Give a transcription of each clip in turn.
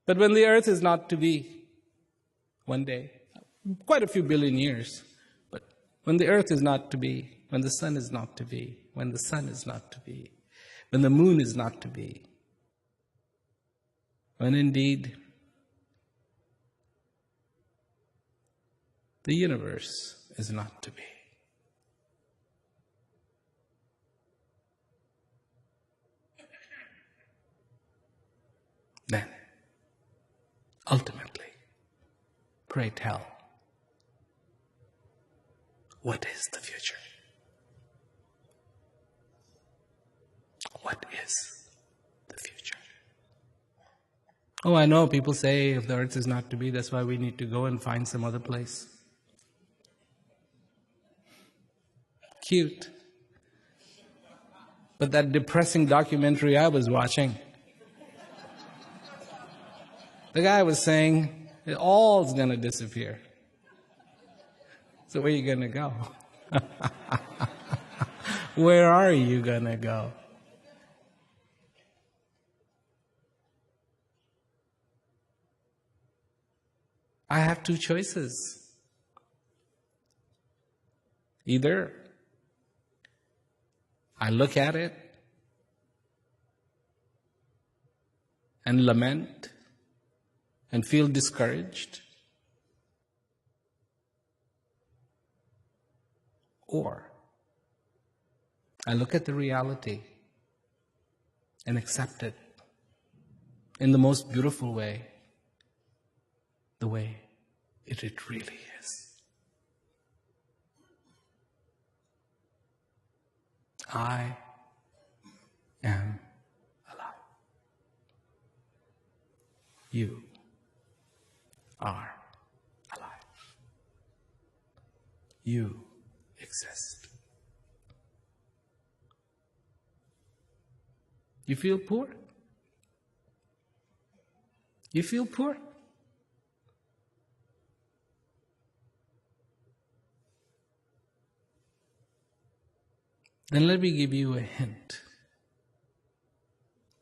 But when the earth is not to be, one day, quite a few billion years, but when the earth is not to be, when the sun is not to be, when the sun is not to be, when the moon is not to be, when indeed the universe is not to be. Then, ultimately, pray tell, what is the future? What is the future? Oh, I know people say if the earth is not to be, that's why we need to go and find some other place. Cute. But that depressing documentary I was watching, the guy was saying, it all's going to disappear. So where are you going to go? Where are you going to go? I have two choices. Either I look at it and lament and feel discouraged, or I look at the reality and accept it in the most beautiful way, the way it really is. I am alive. You are alive. You exist. You feel poor? You feel poor? Then let me give you a hint.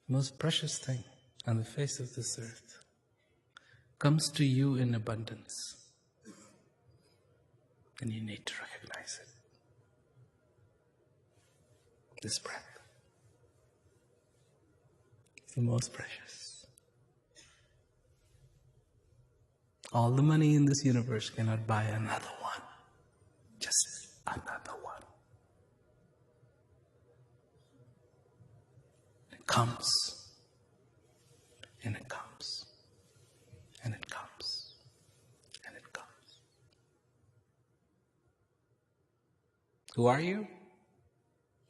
The most precious thing on the face of this earth comes to you in abundance, and you need to recognize it. This breath is the most precious. All the money in this universe cannot buy another one. Just another one. It comes, and it comes, and it comes, and it comes. Who are you?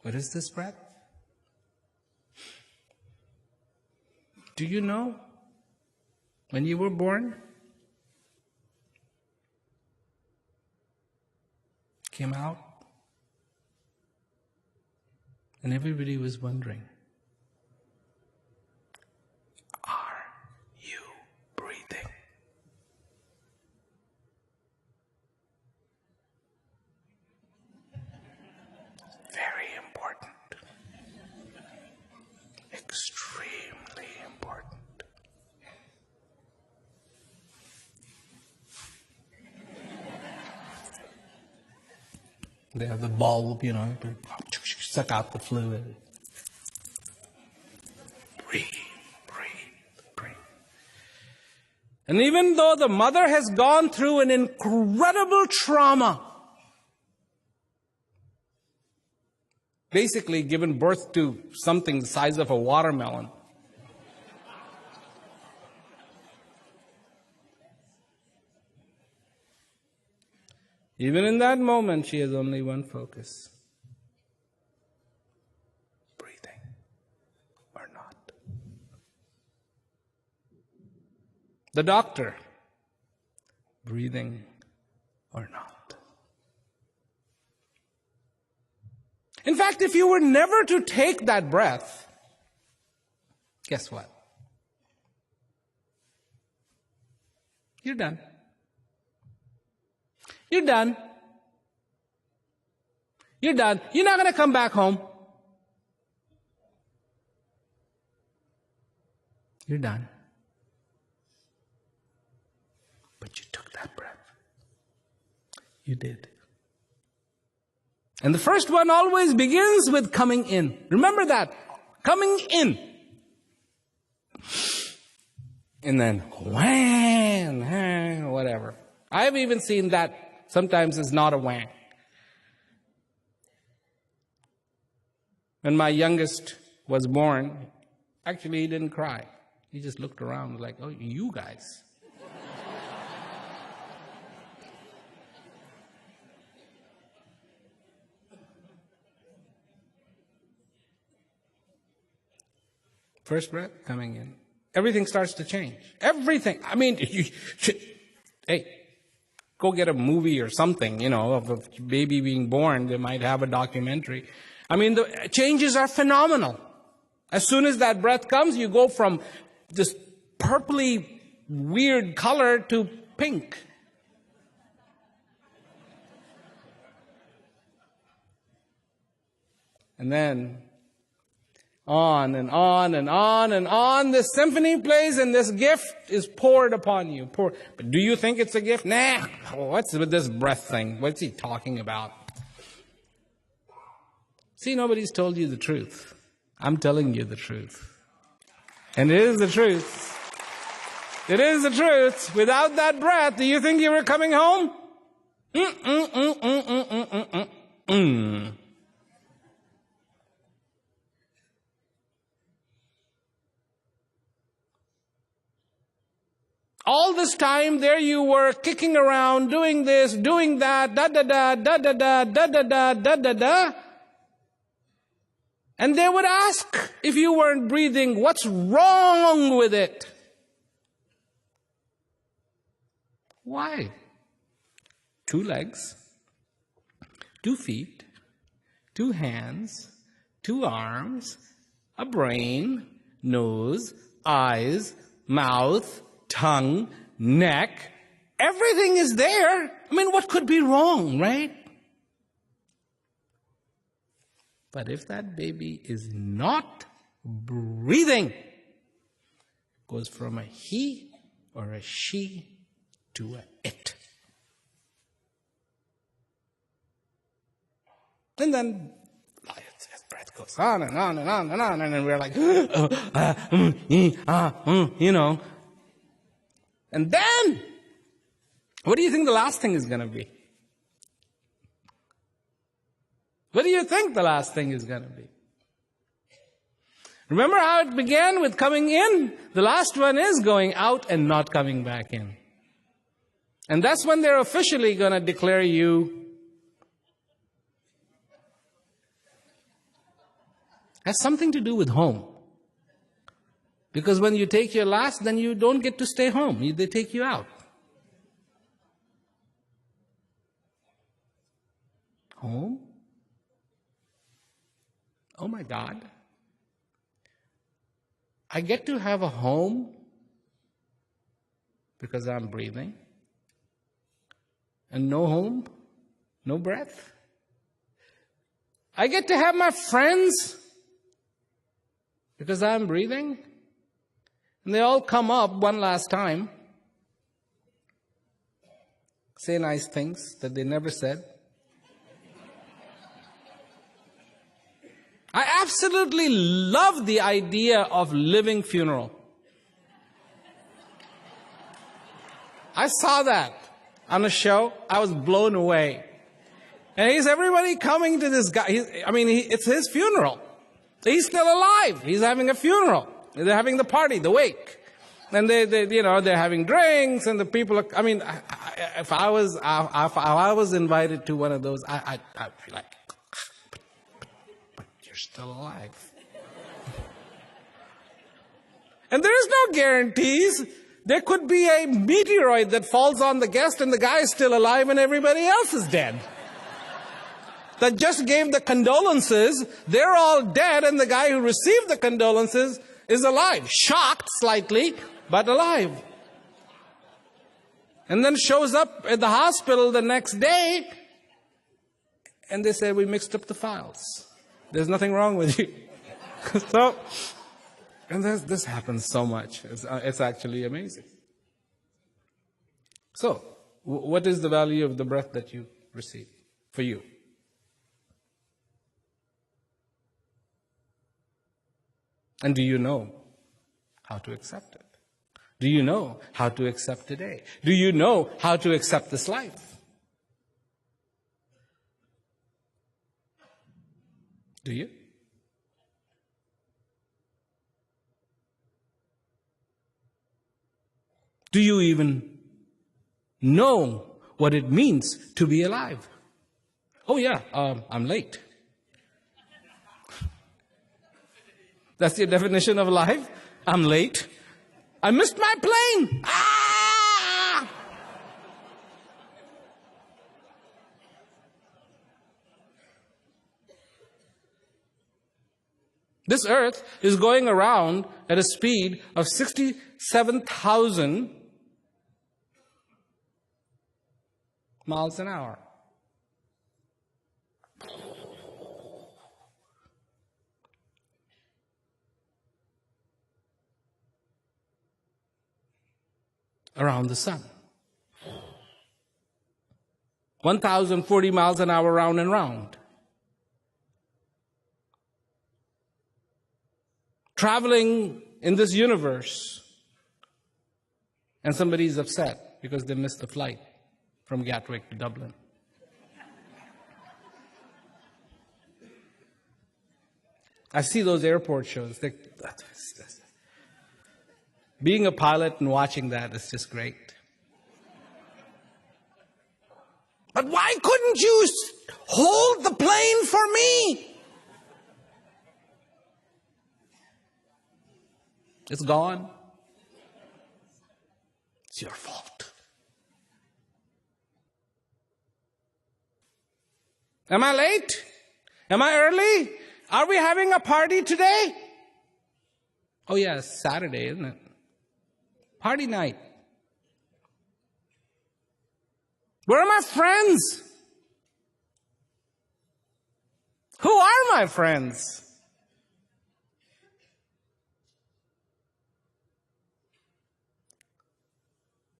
What is this breath? Do you know when you were born? Came out, and everybody was wondering, are you breathing? Very important. Extremely important. They have the bulb, to suck out the fluid. Breathe, breathe, breathe. And even though the mother has gone through an incredible trauma, basically given birth to something the size of a watermelon, even in that moment, she has only one focus. Breathing or not. The doctor, breathing or not. In fact, if you were never to take that breath, guess what? You're done. You're done. You're done. You're not going to come back home. You're done. You did. And the first one always begins with coming in. Remember that. Coming in. And then, whang, whatever. I've even seen that sometimes it's not a whang. When my youngest was born, actually he didn't cry. He just looked around like, oh, you guys. First breath coming in. Everything starts to change. Everything. I mean, hey, go get a movie or something, of a baby being born. They might have a documentary. I mean, the changes are phenomenal. As soon as that breath comes, you go from this purpley, weird color to pink. And then on and on and on and on, this symphony plays and this gift is poured upon you. But do you think it's a gift? Nah. What's with this breath thing? What's he talking about? See, nobody's told you the truth. I'm telling you the truth. And it is the truth. It is the truth. Without that breath, do you think you were coming home? All this time, there you were kicking around, doing this, doing that, da-da-da, da-da-da, da-da-da, da-da-da. And they would ask, if you weren't breathing, what's wrong with it? Why? 2 legs, 2 feet, 2 hands, 2 arms, a brain, nose, eyes, mouth, tongue, neck. Everything is there. I mean, what could be wrong, right? But if that baby is not breathing, it goes from a he or a she to a it. And then his breath goes on and on and on and on, and then we're like, And then, what do you think the last thing is going to be? What do you think the last thing is going to be? Remember how it began with coming in? The last one is going out and not coming back in. And that's when they're officially going to declare you. Has something to do with home. Because when you take your last, then you don't get to stay home. They take you out. Home? Oh my God. I get to have a home because I'm breathing. And no home, no breath. I get to have my friends because I'm breathing. And they all come up one last time, say nice things that they never said. I absolutely love the idea of living funeral. I saw that on a show. I was blown away. And everybody coming to this guy. It's his funeral. He's still alive. He's having a funeral. They're having the party, the wake. And they're having drinks, and the people are, if I was invited to one of those, I'd be like, but you're still alive. And there is no guarantees. There could be a meteoroid that falls on the guest and the guy is still alive and everybody else is dead. That just gave the condolences, they're all dead, and the guy who received the condolences is alive. Shocked slightly, but alive. And then shows up at the hospital the next day, and they say, we mixed up the files. There's nothing wrong with you. And this happens so much. It's actually amazing. So, what is the value of the breath that you receive for you. And do you know how to accept it? Do you know how to accept today? Do you know how to accept this life? Do you? Do you even know what it means to be alive? Oh yeah, I'm late. That's your definition of life? I'm late. I missed my plane. Ah! This earth is going around at a speed of 67,000 miles an hour. Around the sun. 1,040 miles an hour round and round. Traveling in this universe, and somebody's upset because they missed the flight from Gatwick to Dublin. I see those airport shows. Being a pilot and watching that is just great. But why couldn't you hold the plane for me? It's gone. It's your fault. Am I late? Am I early? Are we having a party today? Oh yeah, it's Saturday, isn't it? Party night. Where are my friends? Who are my friends?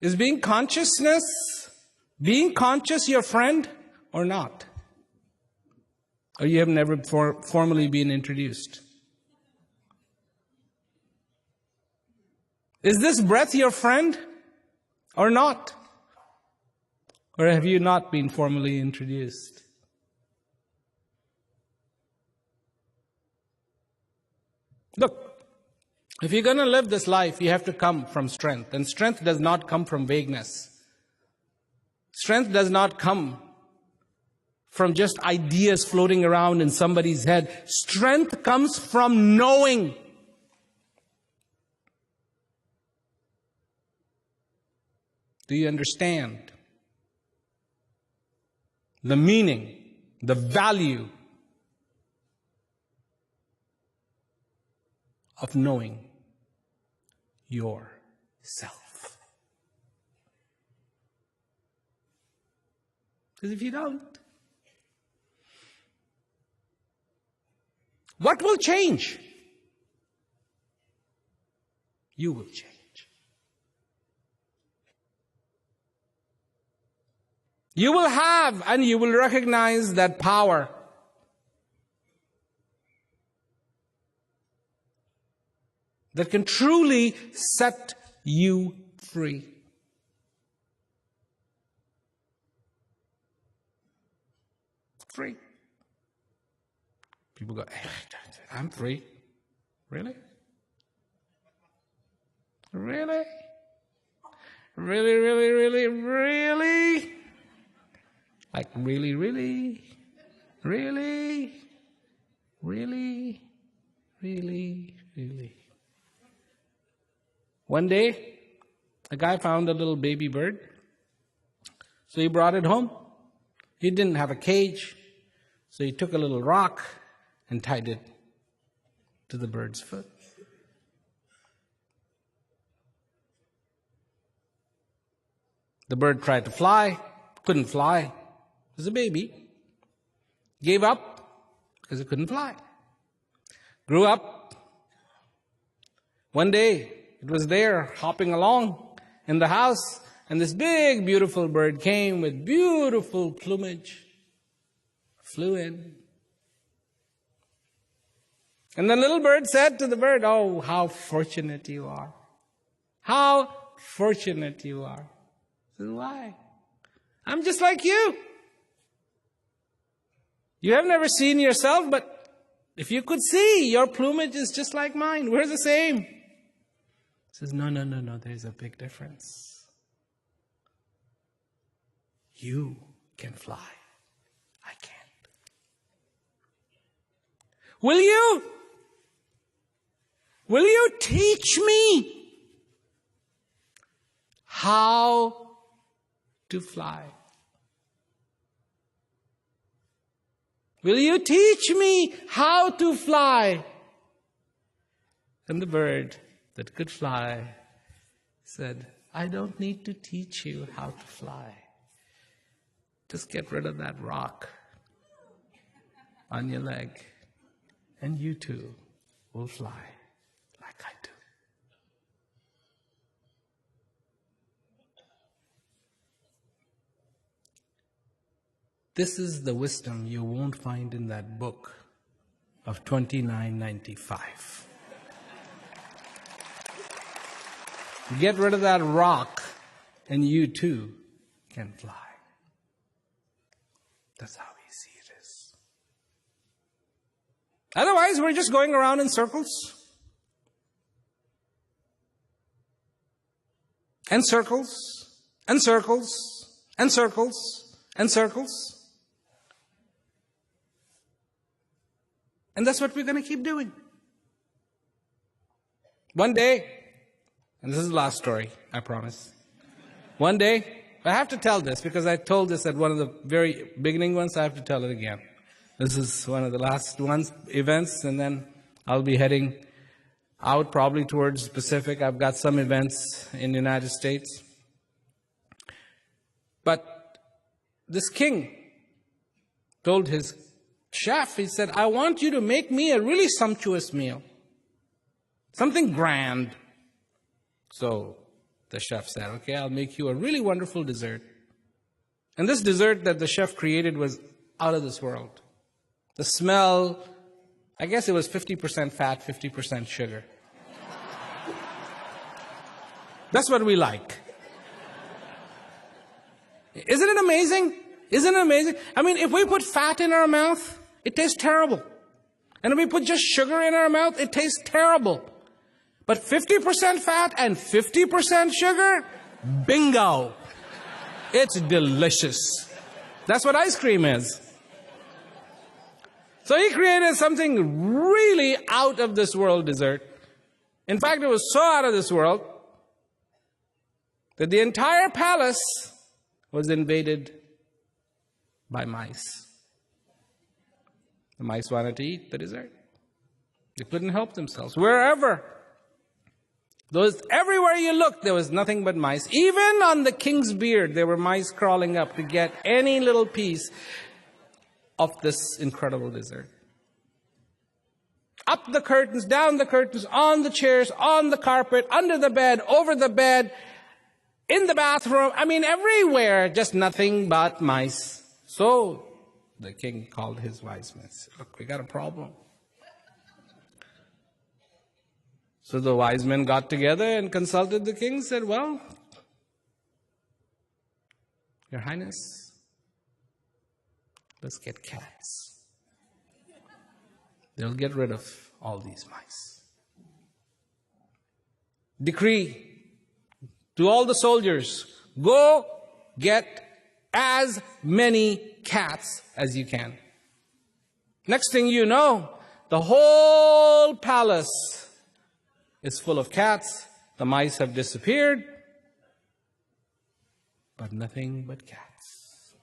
Is being conscious your friend or not? Or you have never formally been introduced? Is this breath your friend or not? Or have you not been formally introduced? Look, if you're going to live this life, you have to come from strength. And strength does not come from vagueness. Strength does not come from just ideas floating around in somebody's head. Strength comes from knowing. Do you understand the meaning, the value of knowing yourself? Because if you don't, what will change? You will change. You will have and you will recognize that power. That can truly set you free. Free. People go, I'm free. Really? Really? Really, really, really, really? Like really, really? Really? Really? Really? Really? One day, a guy found a little baby bird. So he brought it home. He didn't have a cage. So he took a little rock and tied it to the bird's foot. The bird tried to fly, couldn't fly. It was a baby. Gave up because it couldn't fly. Grew up. One day, it was there hopping along in the house, And this big, beautiful bird came with beautiful plumage, flew in. And the little bird said to the bird, "Oh, how fortunate you are. How fortunate you are." I said, "Why? I'm just like you. You have never seen yourself, but if you could see, your plumage is just like mine. We're the same." He says, No, there's a big difference. You can fly. I can't. Will you teach me how to fly? Will you teach me how to fly? And the bird that could fly said, "I don't need to teach you how to fly. Just get rid of that rock on your leg, and you too will fly like I do." This is the wisdom you won't find in that book of $29.95. Get rid of that rock, and you too can fly. That's how easy it is. Otherwise, we're just going around in circles. And circles, and circles, and circles, and circles. And that's what we're going to keep doing. One day, and this is the last story, I promise. One day, I have to tell this because I told this at one of the very beginning ones, I have to tell it again. This is one of the last events, and then I'll be heading out probably towards the Pacific. I've got some events in the United States. But this king told his chef, he said, "I want you to make me a really sumptuous meal. Something grand." So the chef said, "Okay, I'll make you a really wonderful dessert." And this dessert that the chef created was out of this world. The smell, I guess it was 50% fat, 50% sugar. That's what we like. Isn't it amazing? Isn't it amazing? I mean, if we put fat in our mouth, it tastes terrible. And if we put just sugar in our mouth, it tastes terrible. But 50% fat and 50% sugar, bingo. It's delicious. That's what ice cream is. So he created something really out of this world dessert. In fact, it was so out of this world that the entire palace was invaded by mice. The mice wanted to eat the dessert. They couldn't help themselves. Everywhere you looked, there was nothing but mice. Even on the king's beard, there were mice crawling up to get any little piece of this incredible dessert. Up the curtains, down the curtains, on the chairs, on the carpet, under the bed, over the bed, in the bathroom. I mean, everywhere, just nothing but mice. So the king called his wise men. Look, we got a problem. So the wise men got together and consulted the king, said, "Well, Your Highness, let's get cats. They'll get rid of all these mice. Decree to all the soldiers, go get as many cats as you can." Next thing you know, the whole palace is full of cats. The mice have disappeared, but nothing but cats.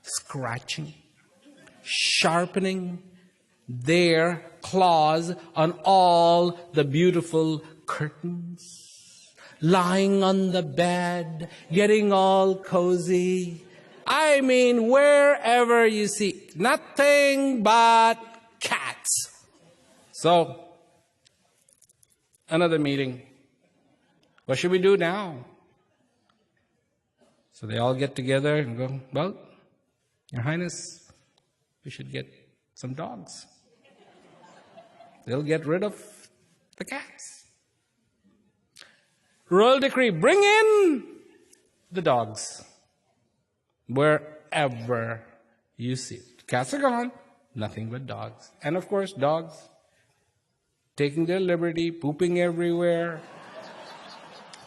Scratching, sharpening their claws on all the beautiful curtains, lying on the bed, getting all cozy. I mean, wherever you see, nothing but cats. So, another meeting. What should we do now? So they all get together and go, well, Your Highness, we should get some dogs. They'll get rid of the cats. Royal decree, bring in the dogs. Wherever you see it. Cats are gone, nothing but dogs. And of course, dogs taking their liberty, pooping everywhere,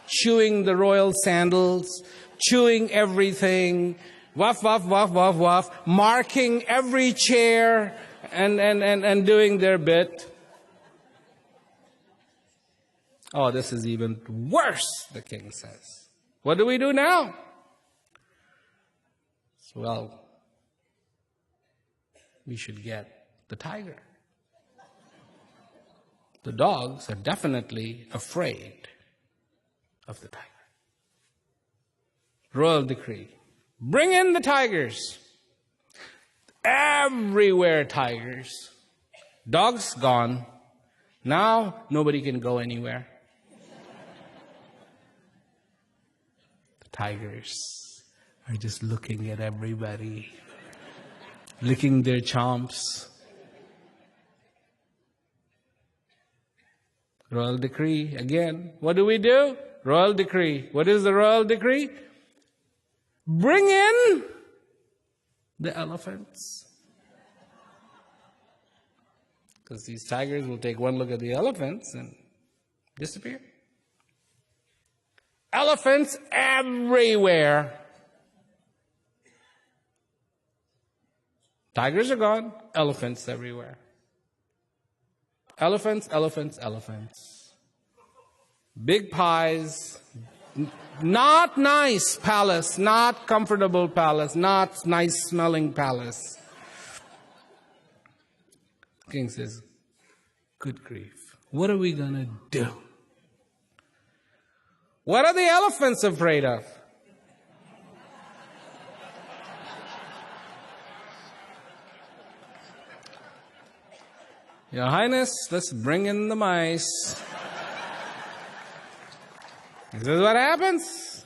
chewing the royal sandals, chewing everything, wuff, wuff, wuff, wuff, wuff, marking every chair and doing their bit. Oh, this is even worse, the king says. What do we do now? Well, we should get the tiger. The dogs are definitely afraid of the tiger. Royal decree. Bring in the tigers. Everywhere tigers. Dogs gone. Now nobody can go anywhere. The tigers are just looking at everybody, licking their chomps. Royal decree again. What do we do? Royal decree. What is the royal decree? Bring in the elephants. Because these tigers will take one look at the elephants and disappear. Elephants everywhere. Tigers are gone, elephants everywhere. Elephants, elephants, elephants. Big pies, not nice palace, not comfortable palace, not nice smelling palace. The king says, good grief, what are we going to do? What are the elephants afraid of? Your Highness, let's bring in the mice. This is what happens.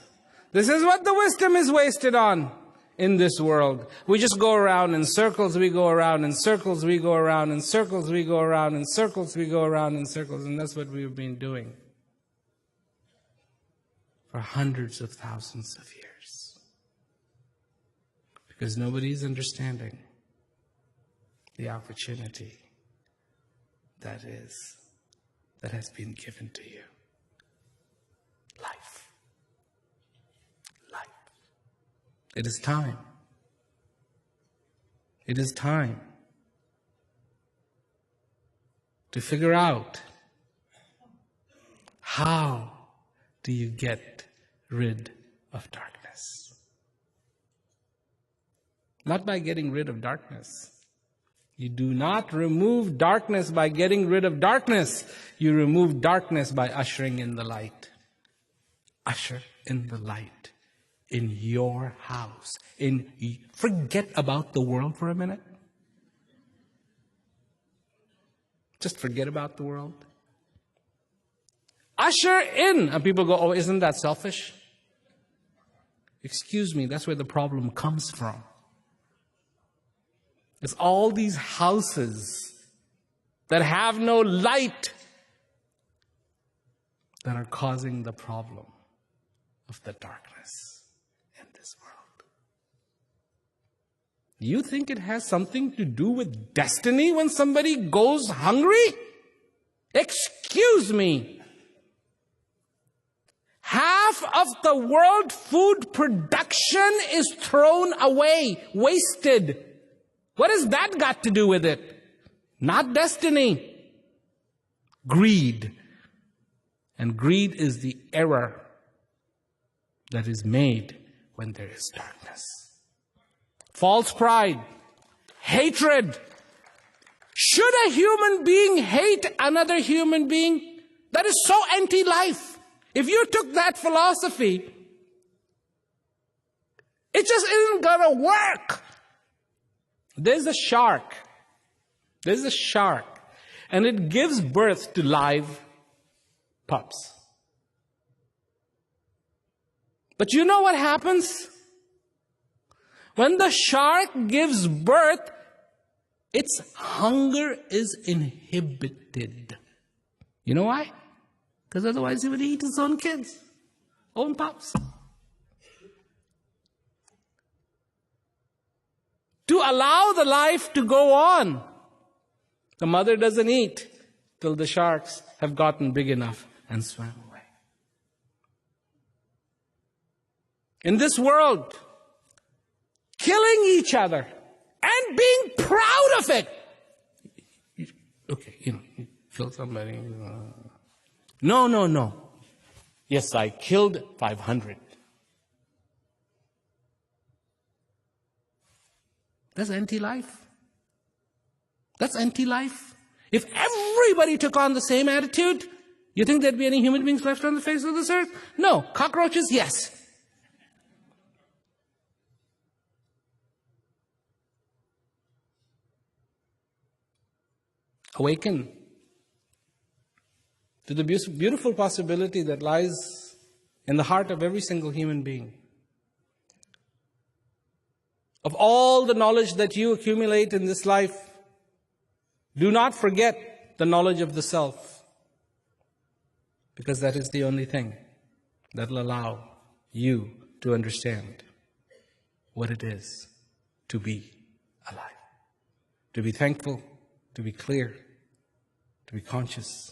This is what the wisdom is wasted on in this world. We just go around in circles, we go around in circles, we go around in circles, we go around in circles, we go around in circles, and that's what we've been doing for hundreds of thousands of years. Because nobody's understanding the opportunity that has been given to you. Life. Life. It is time. It is time to figure out how do you get rid of darkness. Not by getting rid of darkness. You do not remove darkness by getting rid of darkness. You remove darkness by ushering in the light. Usher in the light in your house. Forget about the world for a minute. Just forget about the world. Usher in. And people go, oh, isn't that selfish? Excuse me, that's where the problem comes from. It's all these houses that have no light that are causing the problem of the darkness in this world. You think it has something to do with destiny when somebody goes hungry? Excuse me. Half of the world food production is thrown away, wasted. What has that got to do with it? Not destiny. Greed. And greed is the error that is made when there is darkness. False pride. Hatred. Should a human being hate another human being? That is so anti-life. If you took that philosophy, it just isn't going to work. There's a shark. There's a shark. And it gives birth to live pups. But you know what happens? When the shark gives birth, its hunger is inhibited. You know why? Because otherwise he would eat his own kids, own pups. To allow the life to go on, the mother doesn't eat till the sharks have gotten big enough and swam away. In this world, killing each other and being proud of it. Okay, you kill somebody. No. Yes, I killed 500. That's anti-life. That's anti-life. If everybody took on the same attitude, you think there'd be any human beings left on the face of this earth? No. Cockroaches, yes. Awaken to the beautiful possibility that lies in the heart of every single human being. Of all the knowledge that you accumulate in this life, do not forget the knowledge of the self, because that is the only thing that will allow you to understand what it is to be alive, to be thankful, to be clear, to be conscious,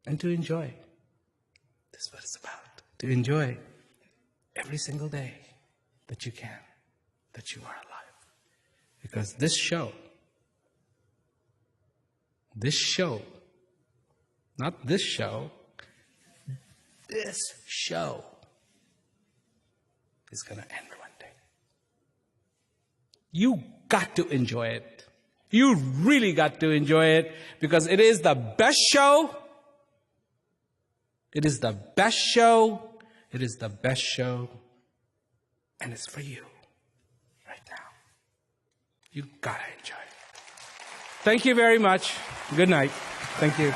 and to enjoy. That's what it's about. To enjoy every single day that you can, that you are alive. Because this show, not this show, this show is going to end one day. You got to enjoy it. You really got to enjoy it, because it is the best show. It is the best show. It is the best show. And it's for you right now. You gotta enjoy it. Thank you very much. Good night. Thank you.